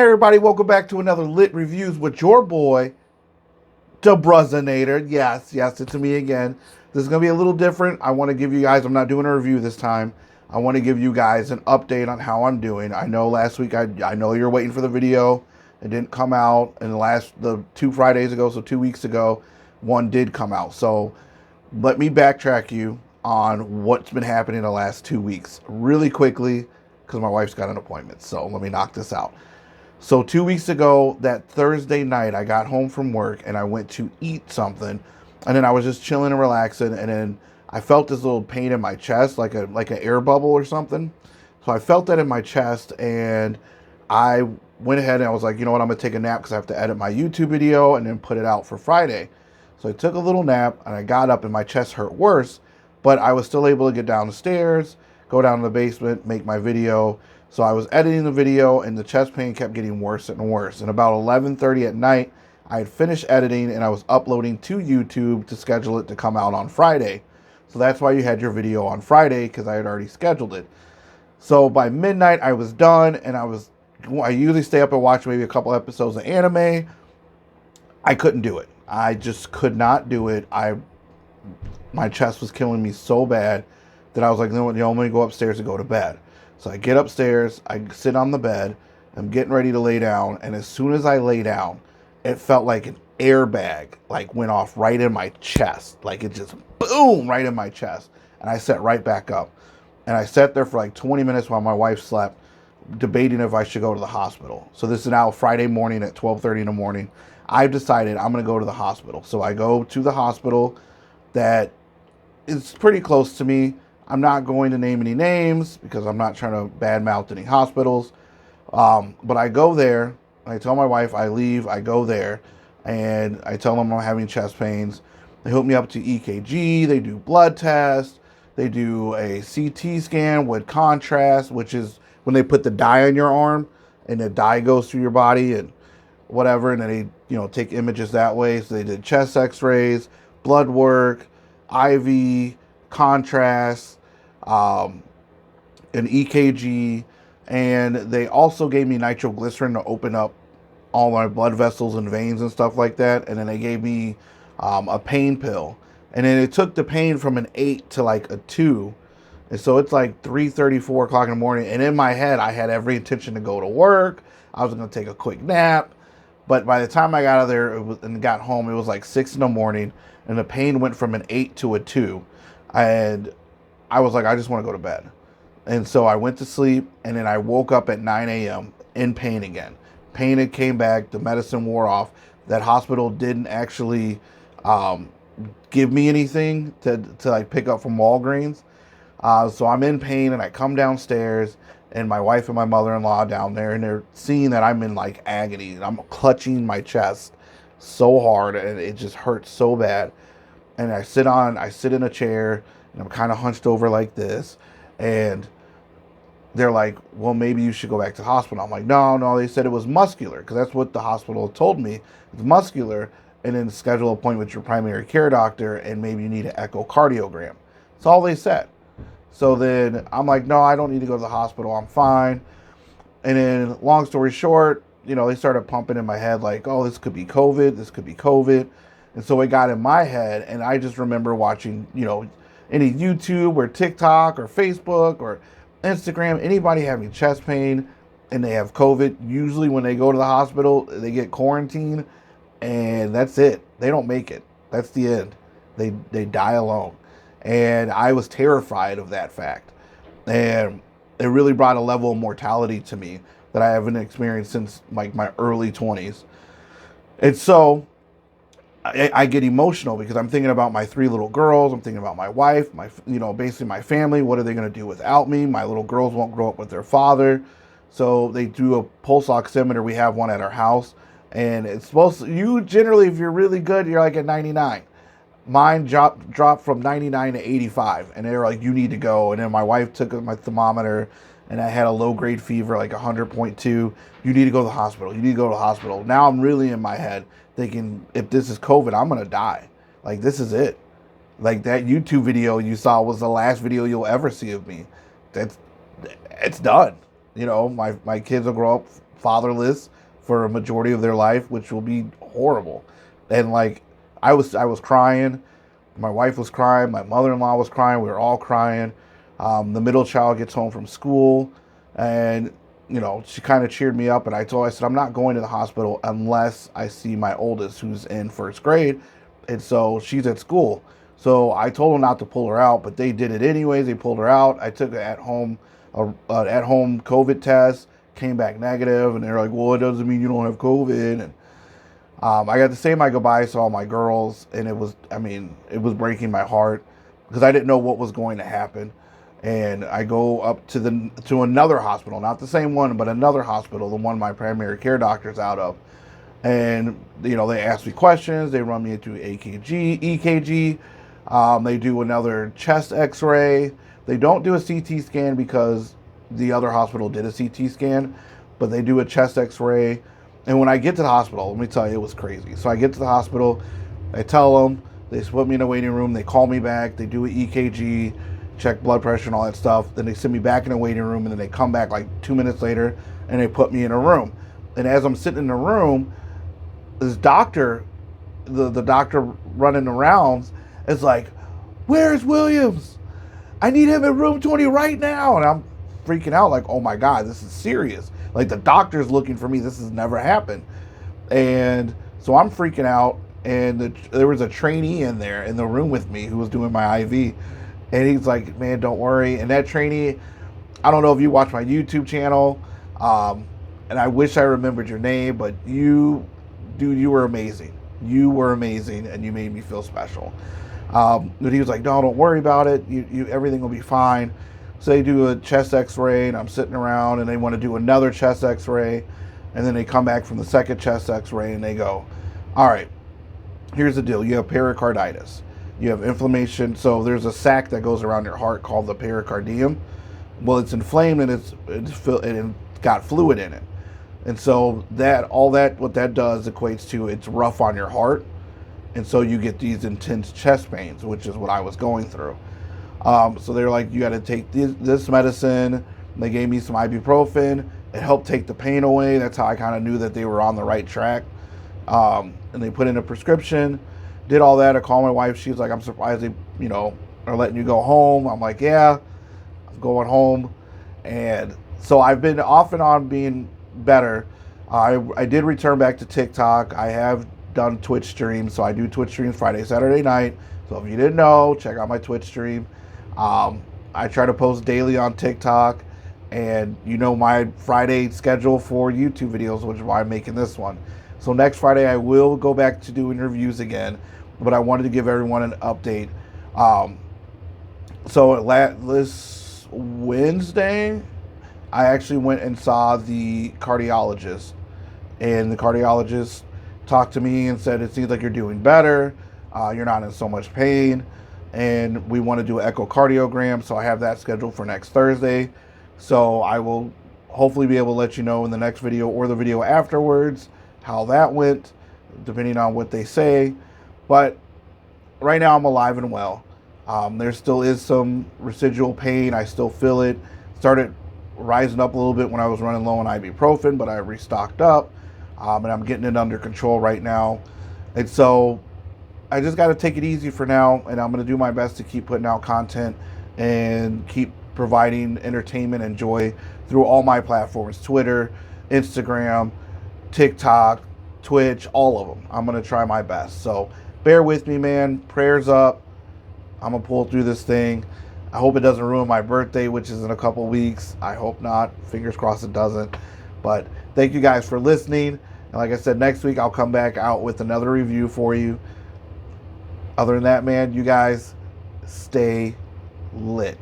everybody, welcome back to another Lit Reviews with your boy, the Bruzzinator. Yes, it's me again. This is going to be a little different. I want to give you guys, I'm not doing a review this time. I want to give you guys an update on how I'm doing. I know last week, I know you're waiting for the video. It didn't come out. And the 2 Fridays ago, so 2 weeks ago, one did come out. So let me backtrack you on what's been happening the last 2 weeks really quickly because my wife's got an appointment. So let me knock this out. So 2 weeks ago, that Thursday night, I got home from work and I went to eat something, and then I was just chilling and relaxing, and then I felt this little pain in my chest, like an air bubble or something. So I felt that in my chest, and I went ahead and I was like, you know what, I'm gonna take a nap because I have to edit my YouTube video and then put it out for Friday. So I took a little nap and I got up and my chest hurt worse, but I was still able to get down the stairs, go down to the basement, make my video. So I was editing the video and the chest pain kept getting worse and worse. And about 11:30 at night, I had finished editing and I was uploading to YouTube to schedule it to come out on Friday. So that's why you had your video on Friday, because I had already scheduled it. So by midnight, I was done, and I usually stay up and watch maybe a couple episodes of anime. I couldn't do it. I just could not do it. My chest was killing me so bad that I was like, no, I'm going to go upstairs and go to bed. So I get upstairs, I sit on the bed, I'm getting ready to lay down, and as soon as I lay down, it felt like an airbag went off right in my chest. Like it just boom right in my chest. And I sat right back up. And I sat there for like 20 minutes while my wife slept, debating if I should go to the hospital. So this is now Friday morning at 12:30 in the morning. I've decided I'm going to go to the hospital. So I go to the hospital that is pretty close to me. I'm not going to name any names because I'm not trying to badmouth any hospitals. But I go there, I tell my wife, I leave, I go there, and I tell them I'm having chest pains. They hook me up to EKG, they do blood tests, they do a CT scan with contrast, which is when they put the dye on your arm, and the dye goes through your body and whatever, and then they take images that way. So they did chest x-rays, blood work, IV, contrast, an EKG, and they also gave me nitroglycerin to open up all my blood vessels and veins and stuff like that. And then they gave me a pain pill, and then it took the pain from an 8 to like a 2. And so it's like 3:30, 4 o'clock in the morning. And in my head, I had every intention to go to work. I was going to take a quick nap. But by the time I got out of there and got home, it was like 6 in the morning. And the pain went from an 8 to a 2. And I was like, I just want to go to bed. And so I went to sleep. And then I woke up at 9 a.m. in pain again. Pain had came back. The medicine wore off. That hospital didn't actually give me anything to like pick up from Walgreens. So I'm in pain, and I come downstairs, and my wife and my mother-in-law down there, and they're seeing that I'm in like agony, and I'm clutching my chest so hard, and it just hurts so bad. And I sit in a chair, and I'm kind of hunched over like this, and they're like, well, maybe you should go back to the hospital. I'm like, no, they said it was muscular, because that's what the hospital told me. It's muscular, and then schedule an appointment with your primary care doctor, and maybe you need an echocardiogram. That's all they said. So then I'm like, no, I don't need to go to the hospital. I'm fine. And then long story short, they started pumping in my head like, oh, this could be COVID. This could be COVID. And so it got in my head. And I just remember watching, any YouTube or TikTok or Facebook or Instagram, anybody having chest pain and they have COVID. Usually when they go to the hospital, they get quarantined, and that's it. They don't make it. That's the end. They die alone. And I was terrified of that fact. And it really brought a level of mortality to me that I haven't experienced since like my early 20s. And so I get emotional because I'm thinking about my 3 little girls. I'm thinking about my wife, basically my family. What are they going to do without me? My little girls won't grow up with their father. So they do a pulse oximeter. We have one at our house. And it's supposed to, you generally, if you're really good, you're like at 99. Mine dropped from 99 to 85, and they were like, you need to go. And then my wife took my thermometer, and I had a low-grade fever, like 100.2. You need to go to the hospital. You need to go to the hospital. Now I'm really in my head thinking, if this is COVID, I'm going to die. Like, this is it. Like, that YouTube video you saw was the last video you'll ever see of me. It's done. My kids will grow up fatherless for a majority of their life, which will be horrible. And like, I was crying. My wife was crying. My mother-in-law was crying. We were all crying. The middle child gets home from school, and she kind of cheered me up. And I said, I'm not going to the hospital unless I see my oldest, who's in first grade, and so she's at school. So I told them not to pull her out, but they did it anyways. They pulled her out. I took an at-home COVID test, came back negative, and they're like, "Well, it doesn't mean you don't have COVID." And I got to say my goodbyes to all my girls, and it was breaking my heart because I didn't know what was going to happen. And I go up to another hospital, not the same one, but another hospital, the one my primary care doctor's out of. And they ask me questions. They run me into AKG, EKG. They do another chest X-ray. They don't do a CT scan because the other hospital did a CT scan, but they do a chest X-ray. And when I get to the hospital, let me tell you, it was crazy. So I get to the hospital, I tell them, they put me in a waiting room, they call me back, they do an EKG, check blood pressure and all that stuff. Then they send me back in a waiting room, and then they come back like 2 minutes later, and they put me in a room. And as I'm sitting in the room, this doctor, the doctor running the rounds, is like, "Where's Williams? I need him in room 20 right now." And I'm freaking out like, oh my God, this is serious. Like, the doctor's looking for me. This has never happened. And so I'm freaking out. And there was a trainee in there in the room with me who was doing my IV. And he's like, "Man, don't worry." And that trainee, I don't know if you watch my YouTube channel, and I wish I remembered your name, but dude, you were amazing. You were amazing, and you made me feel special. But he was like, "No, don't worry about it. Everything will be fine." So they do a chest X-ray, and I'm sitting around, and they want to do another chest X-ray, and then they come back from the second chest X-ray, and they go, "All right, here's the deal. You have pericarditis. You have inflammation. So there's a sac that goes around your heart called the pericardium. Well, it's inflamed, and it's got fluid in it. And so what that does equates to it's rough on your heart. And so you get these intense chest pains, which is what I was going through. So they're like, you got to take this medicine. They gave me some ibuprofen. It helped take the pain away. That's how I kind of knew that they were on the right track. And they put in a prescription, did all that. I called my wife. She's like, "I'm surprised they, are letting you go home." I'm like, "Yeah, I'm going home." And so I've been off and on being better. I did return back to TikTok. I have done Twitch streams. So I do Twitch streams Friday, Saturday night. So if you didn't know, check out my Twitch stream. I try to post daily on TikTok, and my Friday schedule for YouTube videos, which is why I'm making this one. So next Friday I will go back to doing reviews again, but I wanted to give everyone an update. So this Wednesday, I actually went and saw the cardiologist, and the cardiologist talked to me and said, "It seems like you're doing better. You're not in so much pain, and we want to do an echocardiogram." So I have that scheduled for next Thursday. So I will hopefully be able to let you know in the next video or the video afterwards how that went, depending on what they say. But right now I'm alive and well. There still is some residual pain. I still feel it. Started rising up a little bit when I was running low on ibuprofen, but I restocked up, and I'm getting it under control right now. And so I just got to take it easy for now, and I'm going to do my best to keep putting out content and keep providing entertainment and joy through all my platforms: Twitter, Instagram, TikTok, Twitch, all of them. I'm going to try my best. So bear with me, man. Prayers up. I'm going to pull through this thing. I hope it doesn't ruin my birthday, which is in a couple weeks. I hope not. Fingers crossed it doesn't. But thank you guys for listening. And like I said, next week I'll come back out with another review for you. Other than that, man, you guys stay lit.